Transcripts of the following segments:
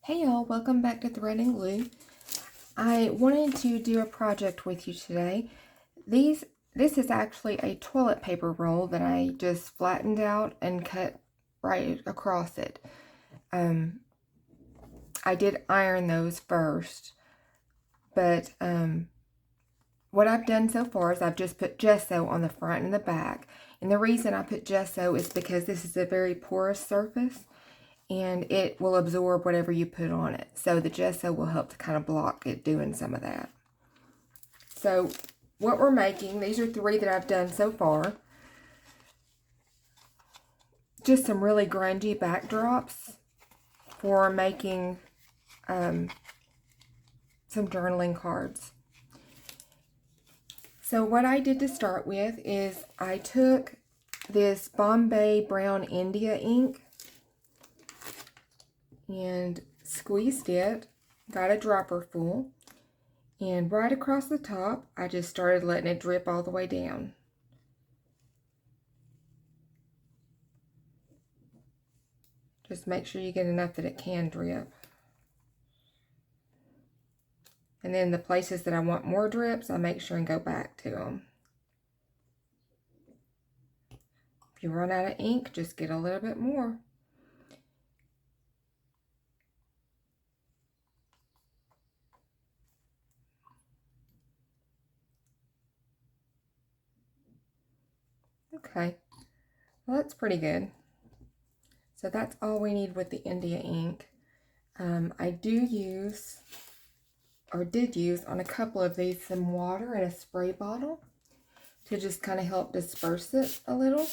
Hey y'all, welcome back to Thread and Glue. I wanted to do a project with you today. This is actually a toilet paper roll that I just flattened out and cut right across it. I did iron those first, but what I've done so far is I've just put gesso on the front and the back. And the reason I put gesso is because this is a very porous surface, and it will absorb whatever you put on it. So the gesso will help to kind of block it doing some of that. So what we're making, these are 3 that I've done so far. Just some really grungy backdrops for making some journaling cards. So what I did to start with is I took this Bombay Brown India ink and squeezed it, got a dropper full, and right across the top I just started letting it drip all the way down. Just make sure you get enough that it can drip. And then the places that I want more drips, I make sure and go back to them. If you run out of ink, just get a little bit more. Okay, well that's pretty good. So that's all we need with the India ink. I did use on a couple of these some water in a spray bottle to just kind of help disperse it a little.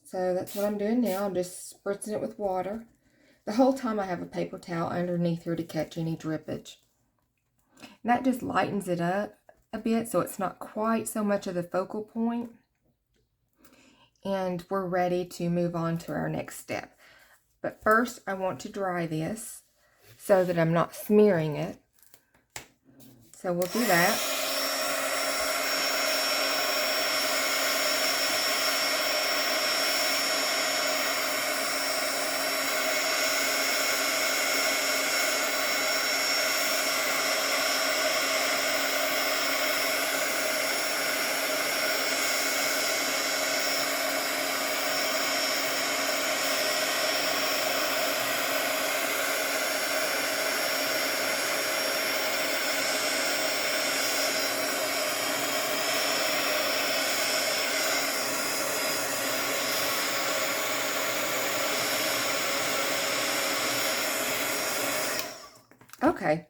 So that's what I'm doing now. I'm just spritzing it with water. The whole time I have a paper towel underneath here to catch any drippage. And that just lightens it up a bit so it's not quite so much of the focal point. And we're ready to move on to our next step. But first I want to dry this so that I'm not smearing it. So we'll do that. Okay,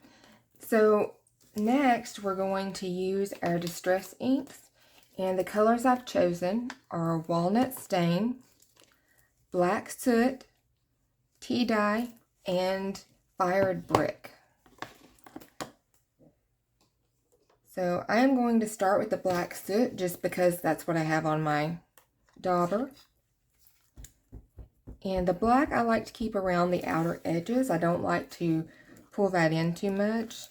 so next we're going to use our distress inks, and the colors I've chosen are Walnut Stain, Black Soot, Tea Dye, and Fired Brick. So I am going to start with the Black Soot just because that's what I have on my dauber. And the black I like to keep around the outer edges. I don't like to pull that in too much.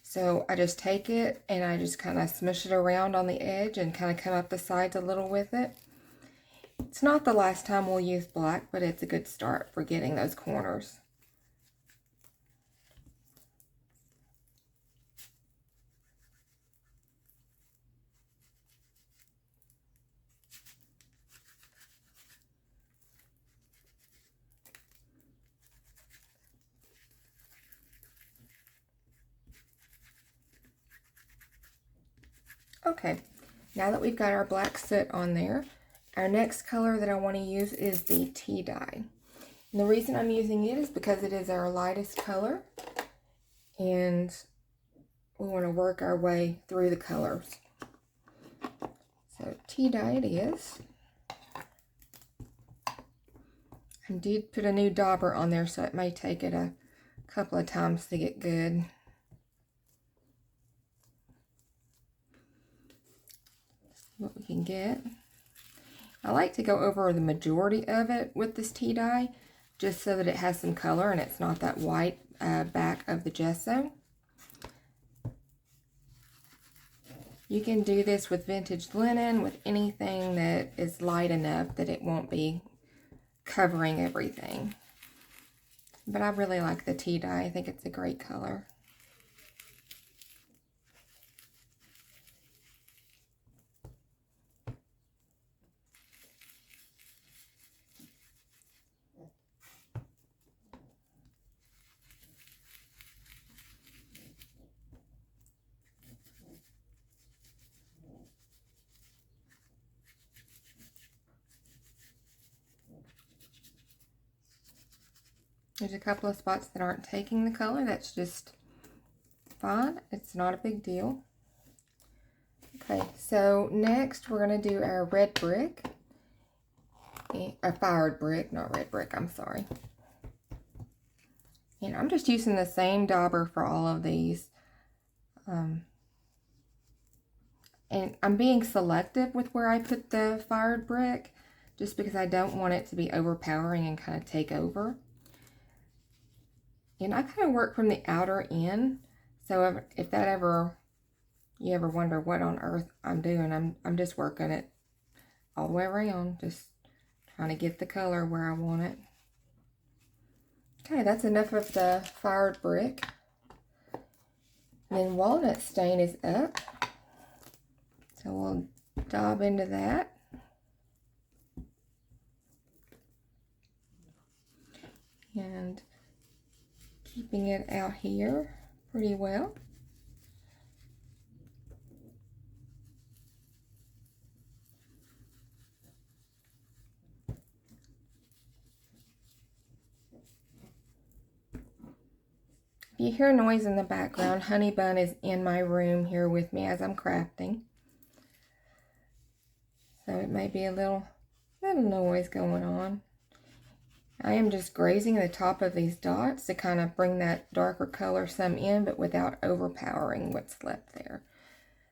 So I just take it and I just kind of smush it around on the edge and kind of come up the sides a little with it. It's not the last time we'll use black, but it's a good start for getting those corners. Okay, now that we've got our black soot on there, our next color that I want to use is the tea dye. And the reason I'm using it is because it is our lightest color, and we want to work our way through the colors. So tea dye it is. I did put a new dauber on there, so it may take it a couple of times to get good. What we can get. I like to go over the majority of it with this tea dye just so that it has some color and it's not that white back of the gesso. You can do this with vintage linen, with anything that is light enough that it won't be covering everything. but I really like the tea dye. I think it's a great color. There's a couple of spots that aren't taking the color. That's just fine. It's not a big deal. Okay, so next we're going to do our red brick. A fired brick, not red brick, I'm sorry. And I'm just using the same dauber for all of these. And I'm being selective with where I put the fired brick, just because I don't want it to be overpowering and kind of take over. And I kind of work from the outer in, so if that you ever wonder what on earth I'm doing, I'm just working it all the way around, just trying to get the color where I want it. Okay, that's enough of the fired brick. And then walnut stain is up, so we'll dab into that. And keeping it out here pretty well. If you hear noise in the background, Honey Bun is in my room here with me as I'm crafting. So it may be a little noise going on. I am just grazing the top of these dots to kind of bring that darker color some in, but without overpowering what's left there.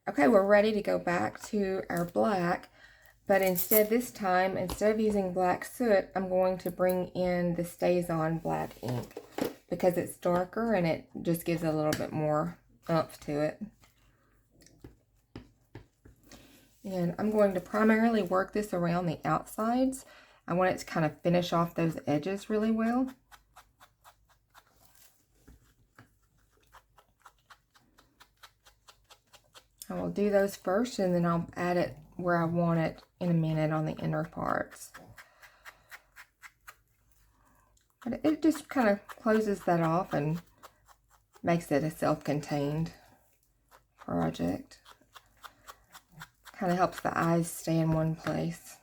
Okay, we're ready to go back to our black, but this time, instead of using black soot, I'm going to bring in the StazOn black ink because it's darker and it just gives a little bit more oomph to it. And I'm going to primarily work this around the outsides. I want it to kind of finish off those edges really well. I will do those first, and then I'll add it where I want it in a minute on the inner parts. But it just kind of closes that off and makes it a self-contained project. Kind of helps the eyes stay in one place.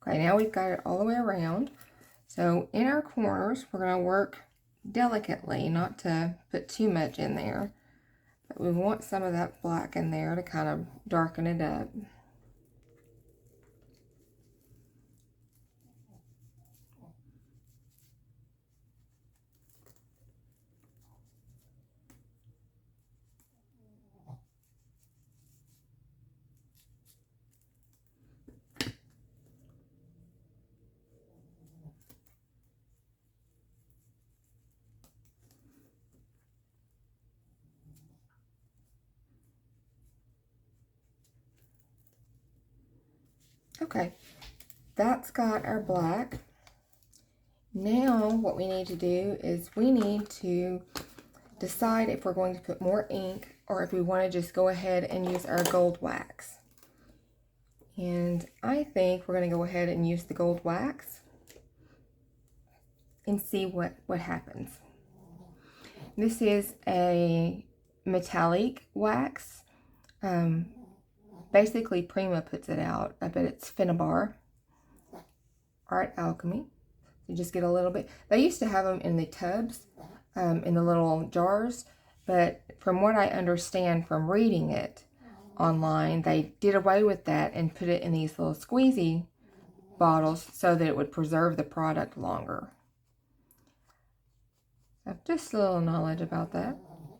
Okay, now we've got it all the way around. So in our corners, we're going to work delicately, not to put too much in there. But we want some of that black in there to kind of darken it up. Okay, that's got our black. Now what we need to do is we need to decide if we're going to put more ink or if we want to just go ahead and use our gold wax. And I think we're going to go ahead and use the gold wax and see what happens. This is a metallic wax. Basically, Prima puts it out, but it's Finnabar, Art Alchemy. You just get a little bit. They used to have them in the tubs, in the little jars, but from what I understand from reading it online, they did away with that and put it in these little squeezy bottles so that it would preserve the product longer. So just a little knowledge about that.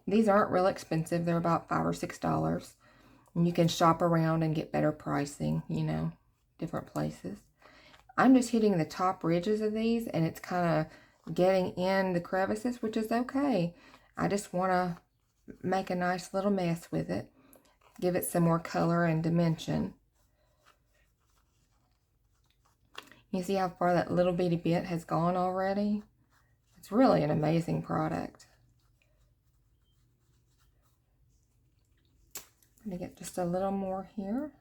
These aren't real expensive. They're about $5 or $6. And you can shop around and get better pricing, you know, different places. I'm just hitting the top ridges of these, and it's kind of getting in the crevices, which is okay. I just want to make a nice little mess with it. Give it some more color and dimension. You see how far that little bitty bit has gone already? It's really an amazing product. I'm going to get just a little more here.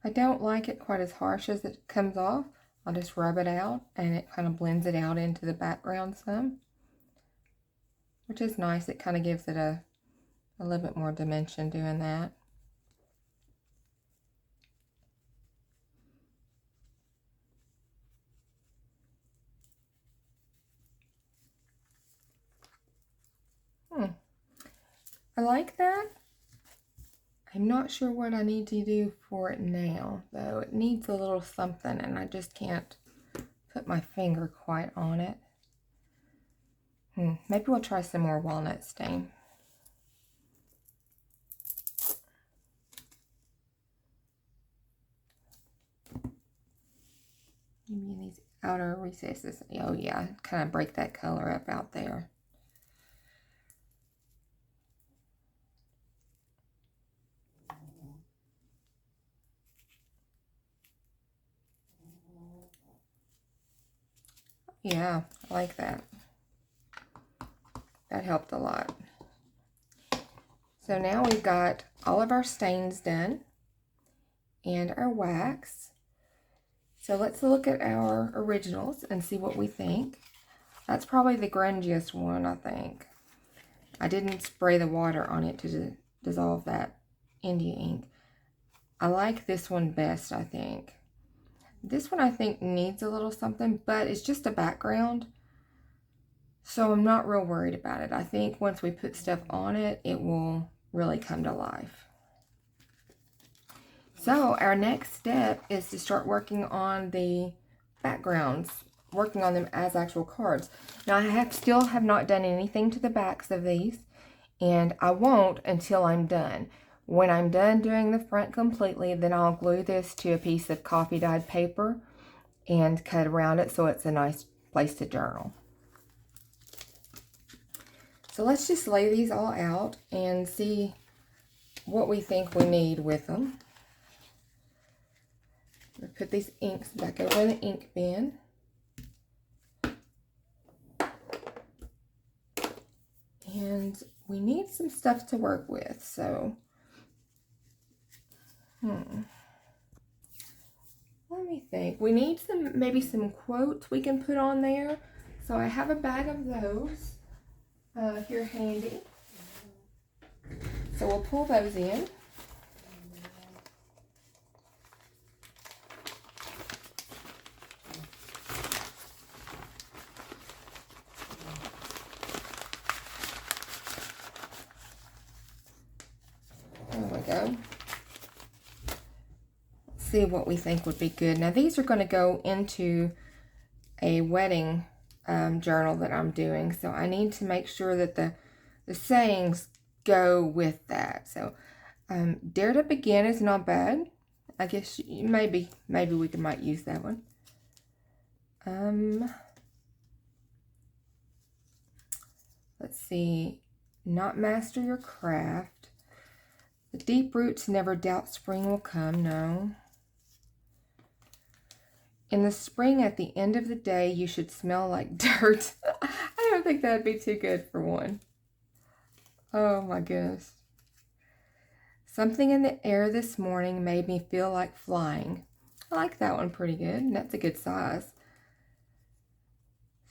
I don't like it quite as harsh as it comes off. I'll just rub it out and it kind of blends it out into the background some, which is nice. It kind of gives it a little bit more dimension doing that. I like that. I'm not sure what I need to do for it now, though. It needs a little something, and I just can't put my finger quite on it. Maybe we'll try some more walnut stain. Maybe in these outer recesses. Oh yeah, kind of break that color up out there. Yeah, I like that. That helped a lot. So now we've got all of our stains done and our wax. So let's look at our originals and see what we think. That's probably the grungiest one, I think. I didn't spray the water on it to dissolve that India ink. I like this one best, I think. This one I think needs a little something, but it's just a background, so I'm not real worried about it. I think once we put stuff on it, it will really come to life. So our next step is to start working on the backgrounds, working on them as actual cards. Now I still have not done anything to the backs of these, and I won't until I'm done. When I'm done doing the front completely, then I'll glue this to a piece of coffee dyed paper and cut around it so it's a nice place to journal. So let's just lay these all out and see what we think we need with them. We'll put these inks back over in the ink bin. And we need some stuff to work with, so let me think. We need maybe some quotes we can put on there. So I have a bag of those here handy. So we'll pull those in. There we go. See what we think would be good. Now these are going to go into a wedding journal that I'm doing, so I need to make sure that the sayings go with that. So Dare to Begin is not bad. I guess maybe we might use that one. Let's see. Not master your craft. The deep roots never doubt spring will come. No. In the spring, at the end of the day, you should smell like dirt. I don't think that'd be too good for one. Oh my goodness. Something in the air this morning made me feel like flying. I like that one pretty good. That's a good size.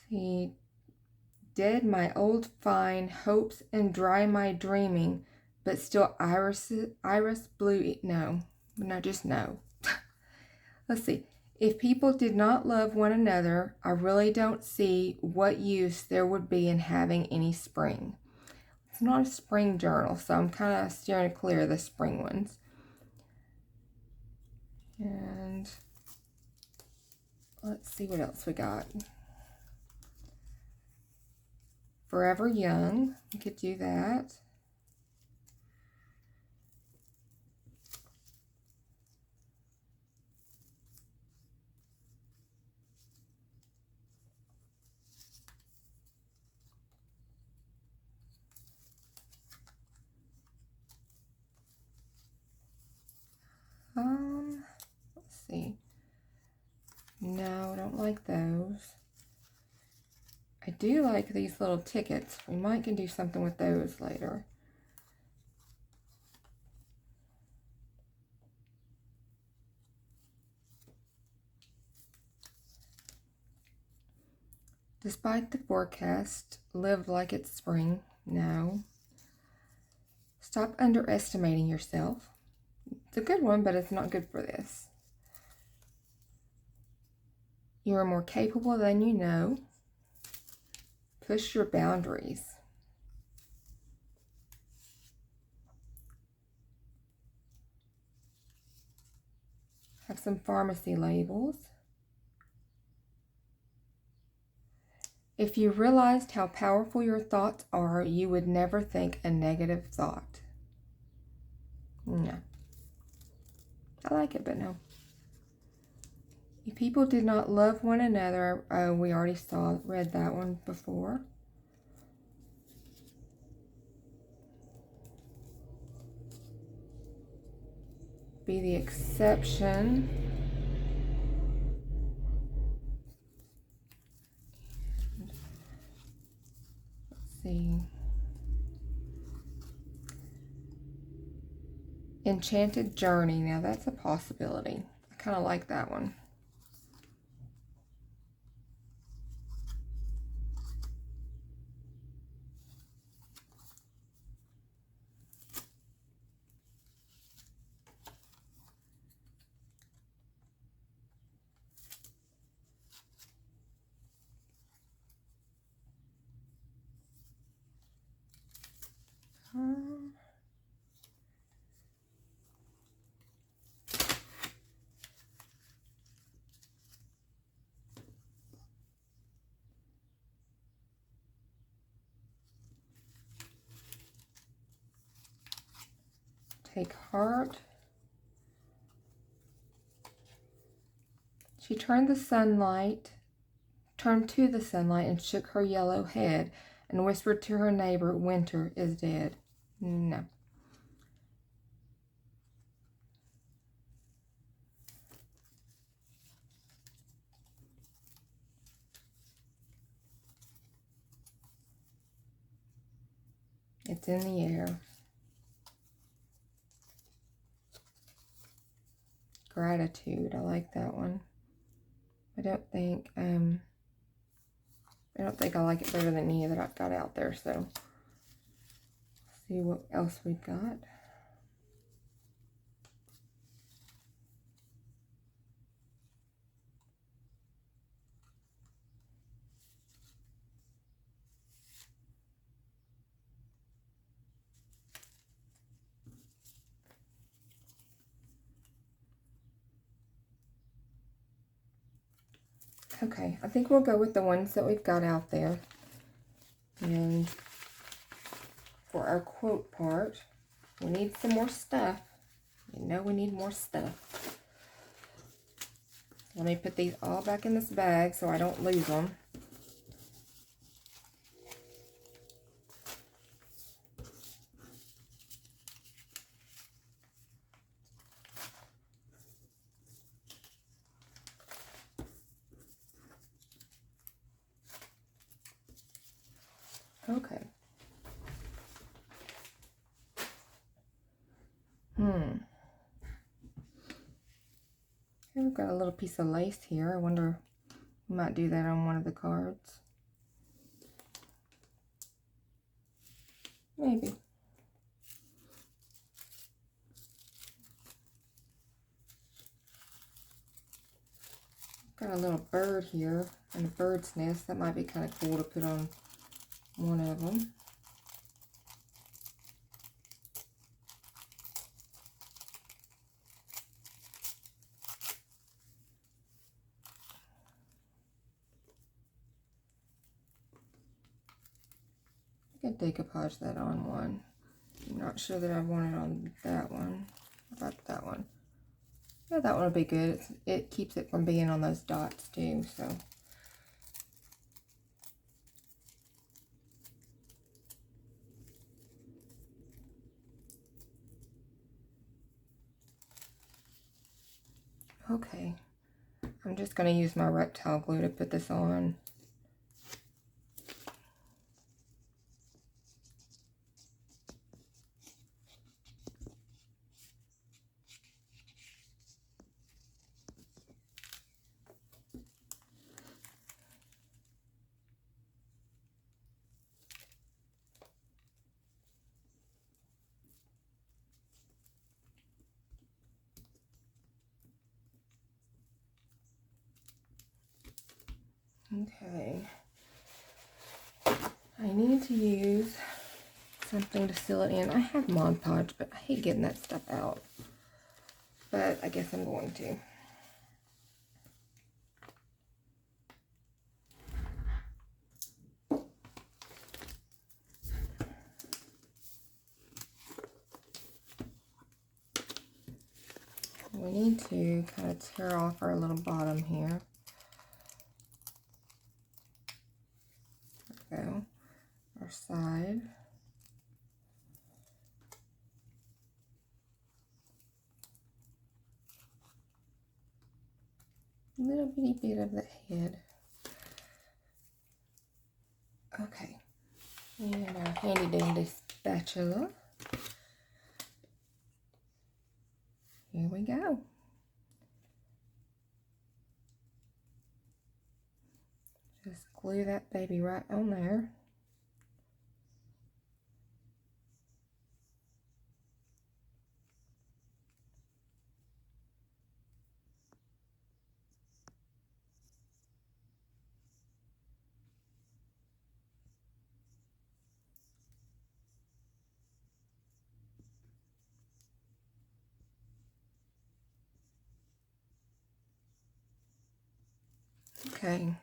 See, dead my old fine hopes and dry my dreaming, but still iris blue. No, just no. Let's see. If people did not love one another, I really don't see what use there would be in having any spring. It's not a spring journal, so I'm kind of steering clear of the spring ones. And let's see what else we got. Forever Young, we could do that. Let's see. No, I don't like those. I do like these little tickets. We might can do something with those later. Despite the forecast, live like it's spring. No. Stop underestimating yourself. It's a good one, but it's not good for this. You are more capable than you know. Push your boundaries. Have some pharmacy labels. If you realized how powerful your thoughts are, you would never think a negative thought. No. I like it, but no. If people did not love one another, we already read that one before. Be the exception. Let's see. Enchanted Journey. Now that's a possibility. I kind of like that one. Take heart. She turned to the sunlight and shook her yellow head and whispered to her neighbor, winter is dead. No. It's in the air. Gratitude. I like that one. I don't think I like it better than any that I've got out there, so let's see what else we've got. Okay, I think we'll go with the ones that we've got out there. And for our quote part, we need some more stuff. You know we need more stuff. Let me put these all back in this bag so I don't lose them. Okay. We've got a little piece of lace here. I wonder, we might do that on one of the cards. Maybe. got a little bird here and a bird's nest. That might be kind of cool to put on one of them. I could decoupage that on one. I'm not sure that I want it on that one. How about that one? Yeah, that one will be good. It keeps it from being on those dots too, so. Okay, I'm just going to use my reptile glue to put this on. Okay, I need to use something to seal it in. I have Mod Podge, but I hate getting that stuff out. But I guess I'm going to. We need to kind of tear off our little bottom here. There we go. Our side. A little bitty bit of the head. Okay. And our handy dandy spatula. Here we go. Just glue that baby right on there. Okay.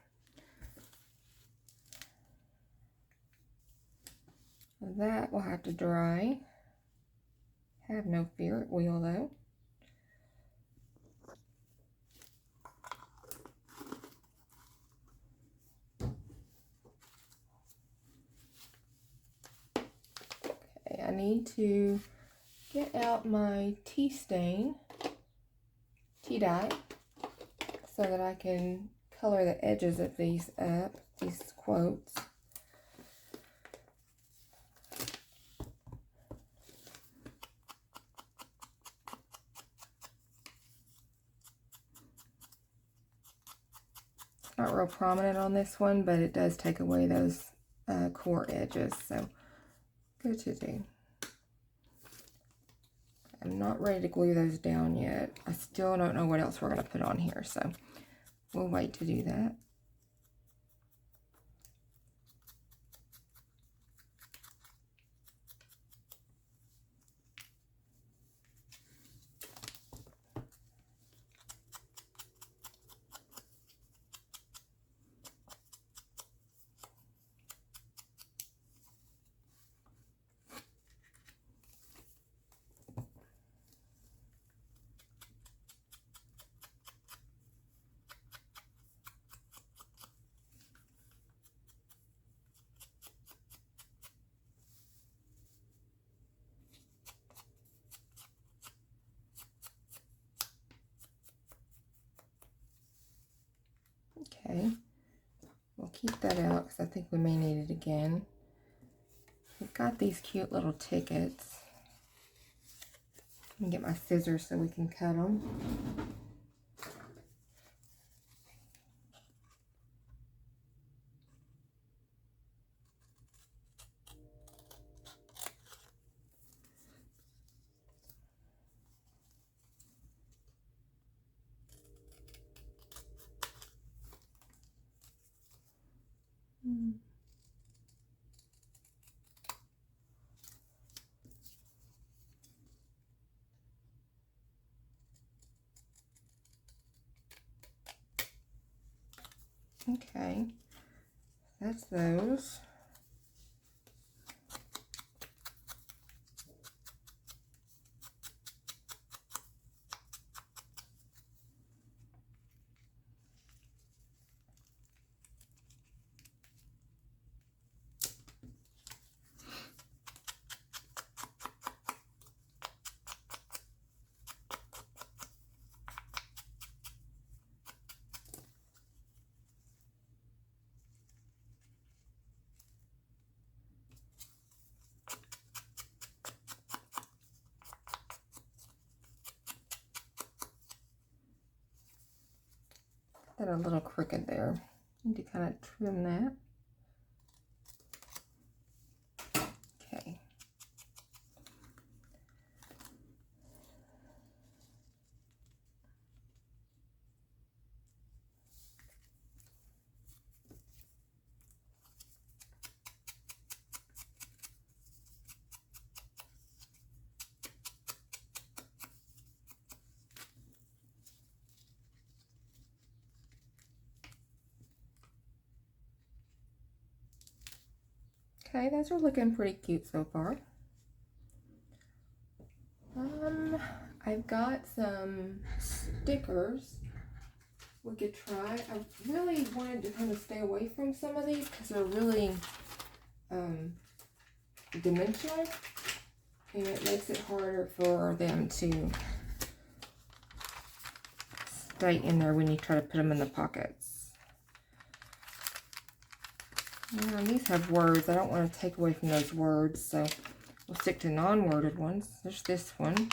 That will have to dry. Have no fear, it will though. Okay, I need to get out my tea dye, so that I can color the edges of these up, these quotes. Not real prominent on this one, but it does take away those core edges, so good to do. I'm not ready to glue those down yet. I still don't know what else we're going to put on here, so we'll wait to do that. Okay, we'll keep that out because I think we may need it again. We've got these cute little tickets. Let me get my scissors so we can cut them. Okay, that's those. That a little crooked there. Need to kind of trim that. Okay. Okay, those are looking pretty cute so far. I've got some stickers we could try. I really wanted to kind of stay away from some of these because they're really dimensional, and it makes it harder for them to stay in there when you try to put them in the pockets. Now, these have words. I don't want to take away from those words, so we'll stick to non-worded ones. There's this one.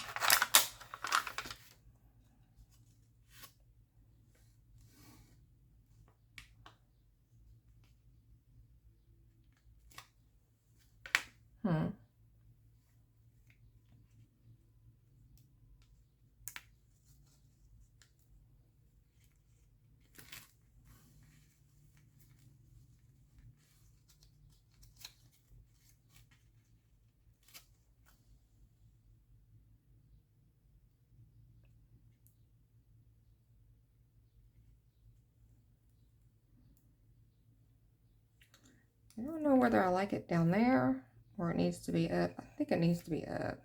I don't know whether I like it down there or it needs to be up. I think it needs to be up.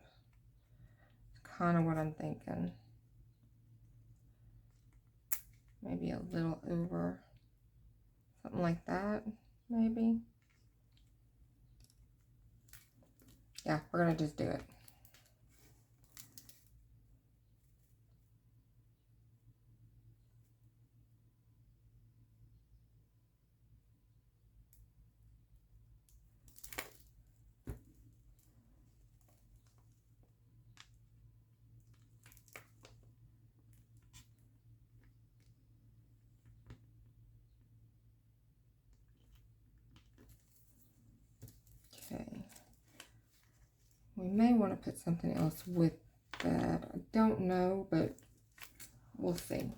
It's kind of what I'm thinking. Maybe a little over. Something like that, maybe. Yeah, we're going to just do it. Okay. We may want to put something else with that. I don't know, but we'll see.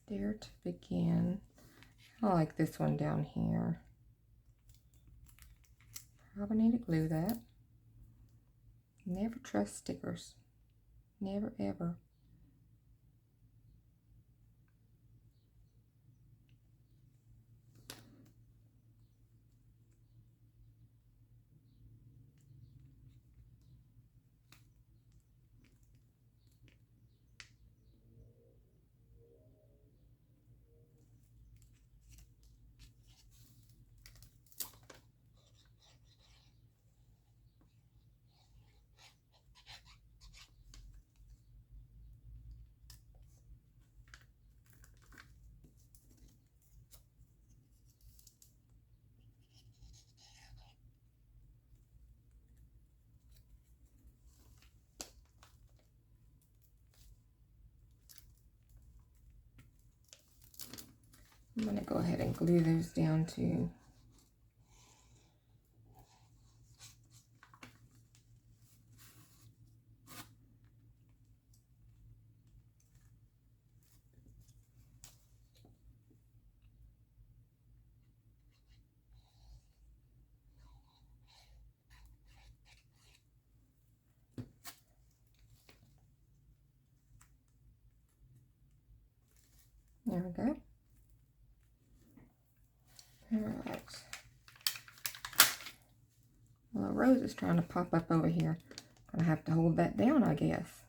Dare to begin. I like this one down here. Probably need to glue that. Never trust stickers. Never ever. I'm going to go ahead and glue those down too. There we go. Alright. Well, Rose is trying to pop up over here. Gonna have to hold that down, I guess.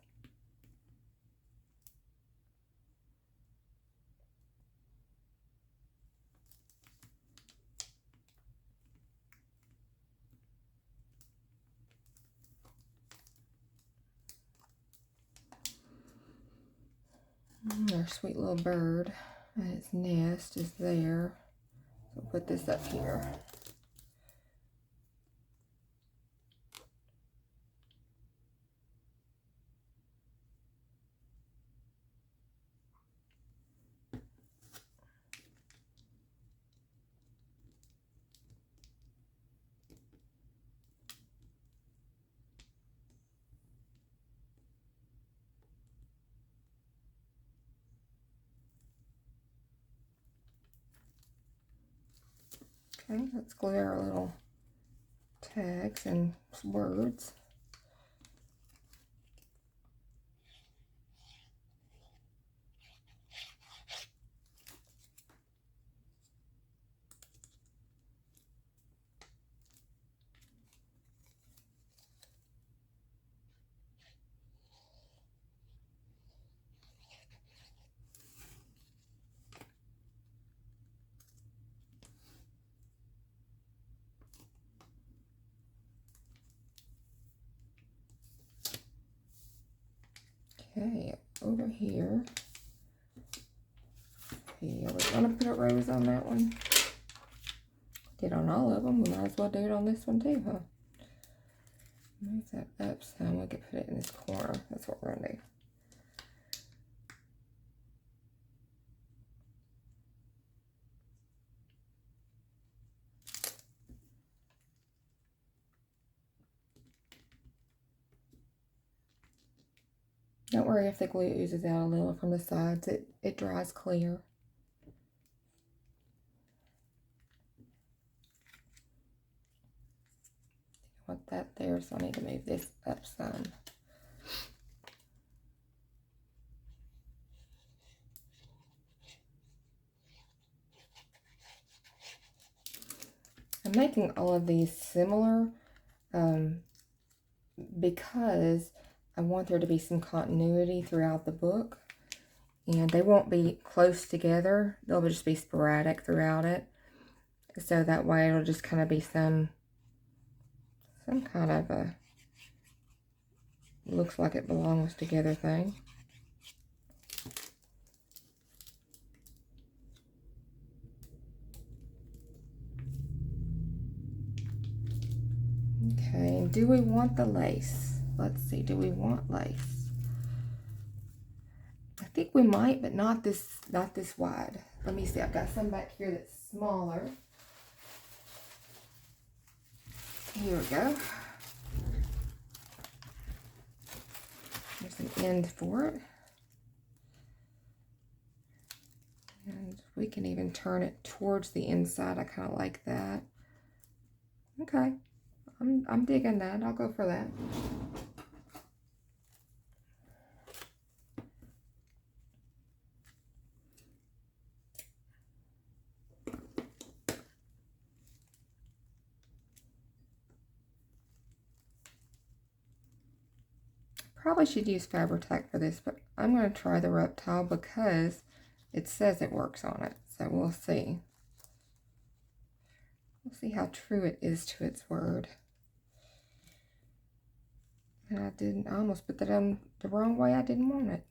Our sweet little bird and its nest is there. So we'll put this up here. Okay, let's glue our little tags and words. Okay, over here. Yeah, we're gonna put a rose on that one. Did on all of them. We might as well do it on this one too, huh? Move that up some. We could put it in this corner. That's what we're gonna do. Don't worry if the glue oozes out a little from the sides. It dries clear. I want that there, so I need to move this up some. I'm making all of these similar because I want there to be some continuity throughout the book. And they won't be close together. They'll just be sporadic throughout it. So that way it'll just kind of be some kind of a looks like it belongs together thing. Okay, do we want the lace? Let's see, do we want lace? I think we might, but not this wide. Let me see, I've got some back here that's smaller. Here we go. There's an end for it. And we can even turn it towards the inside. I kind of like that. Okay, I'm digging that. I'll go for that. Probably should use Fabri-Tac for this, but I'm going to try the reptile because it says it works on it. So we'll see. We'll see how true it is to its word. And I almost put that on the wrong way. I didn't want it.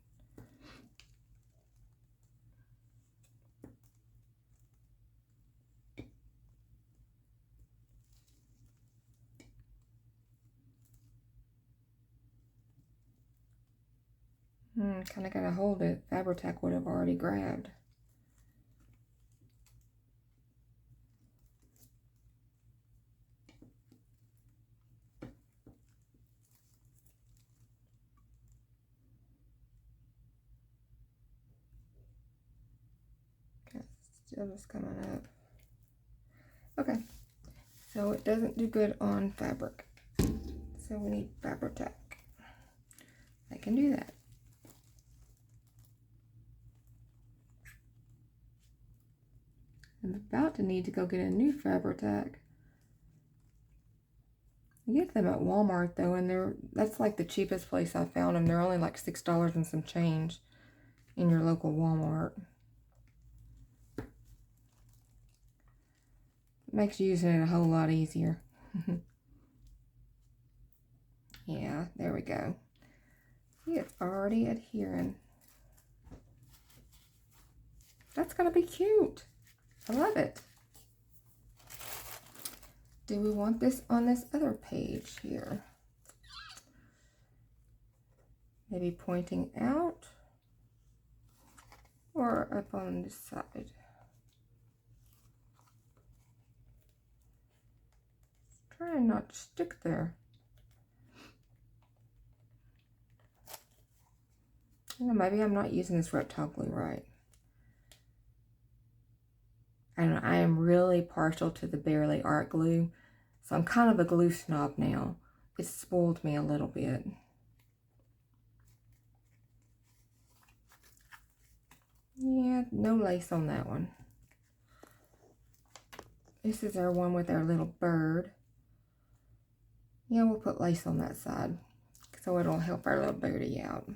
Kind of got to hold it. Fabri-Tac would have already grabbed. Okay, still just coming up. Okay, so it doesn't do good on fabric. So we need Fabri-Tac. I can do that. I'm about to need to go get a new Fabri-Tac. You get them at Walmart though, and that's like the cheapest place I found them. They're only like $6 and some change in your local Walmart. Makes using it a whole lot easier. Yeah, there we go. See, it's already adhering. That's gonna be cute. I love it. Do we want this on this other page here? Maybe pointing out or up on this side? Trying not to stick there. You know, maybe I'm not using this reptile glue right. I don't know, I am really partial to the Bearly Art glue, so I'm kind of a glue snob now. It's spoiled me a little bit. Yeah, no lace on that one. This is our one with our little bird. Yeah, we'll put lace on that side so it'll help our little birdie out.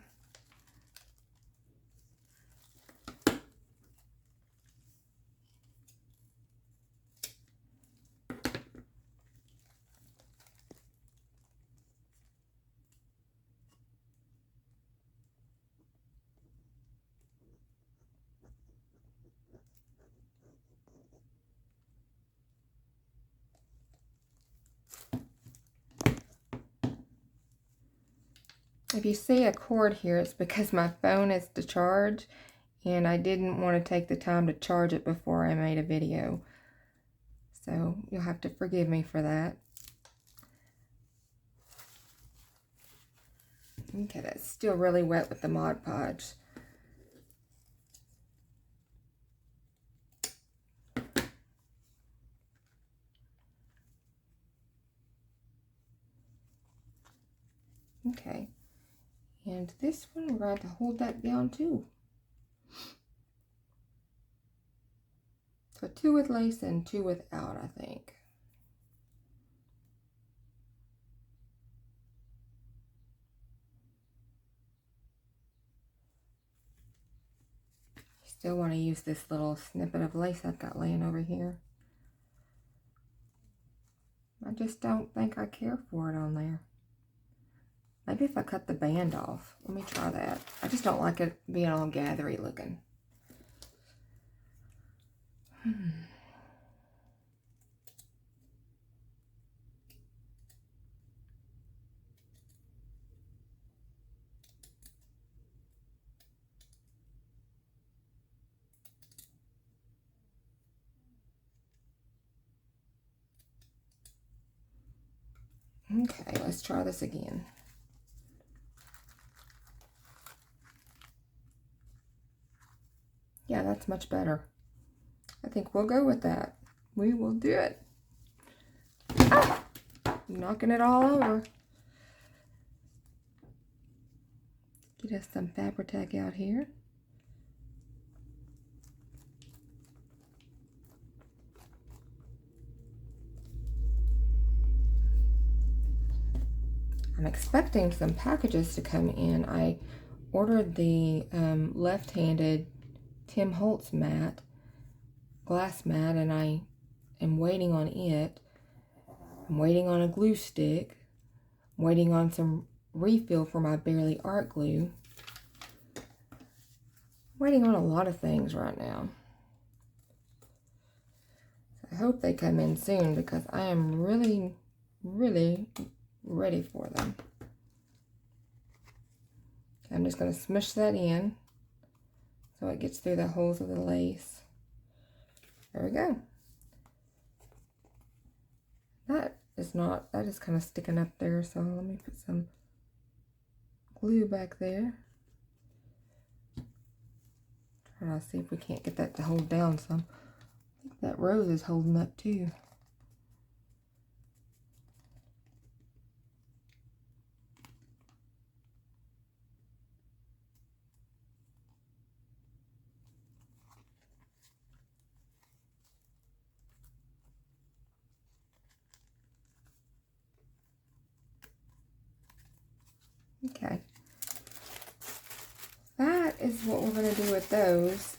If you see a cord here, it's because my phone is to charge and I didn't want to take the time to charge it before I made a video. So you'll have to forgive me for that. Okay, that's still really wet with the Mod Podge. Okay, and this one we're going to hold that down too. So 2 with lace and 2 without, I think. Still want to use this little snippet of lace I've got laying over here. I just don't think I care for it on there. Maybe if I cut the band off. Let me try that. I just don't like it being all gathery looking. Okay, let's try this again. Yeah, that's much better. I think we'll go with that. We will do it. Ah! Knocking it all over. Get us some Fabri-Tac out here. I'm expecting some packages to come in. I ordered the left-handed Tim Holtz mat, glass mat, and I am waiting on it. I'm waiting on a glue stick. I'm waiting on some refill for my Bearly Art glue. I'm waiting on a lot of things right now. I hope they come in soon because I am really, really ready for them. I'm just going to smush that in so it gets through the holes of the lace. There we go. That is kind of sticking up there, so let me put some glue back there. Try to see if we can't get that to hold down some. I think that rose is holding up too. Okay. That is what we're going to do with those.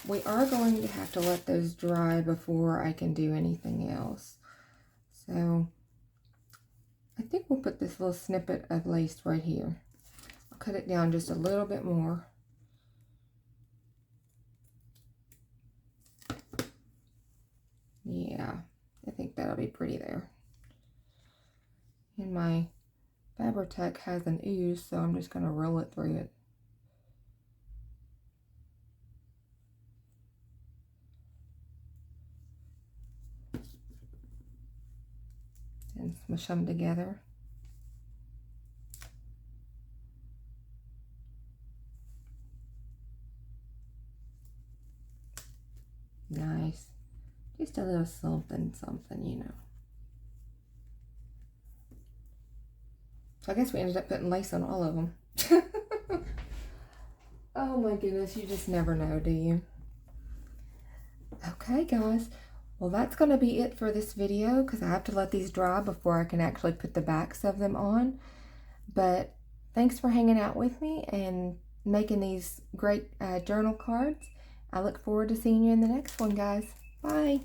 We are going to have to let those dry before I can do anything else. So I think we'll put this little snippet of lace right here. I'll cut it down just a little bit more. Yeah, I think that'll be pretty there. And my Fabri-Tac has an ooze, so I'm just going to roll it through it. And smush them together. Nice. Just a little something, something, you know. So I guess we ended up putting lace on all of them. Oh my goodness, you just never know, do you? Okay, guys. Well, that's going to be it for this video because I have to let these dry before I can actually put the backs of them on. But thanks for hanging out with me and making these great journal cards. I look forward to seeing you in the next one, guys. Bye.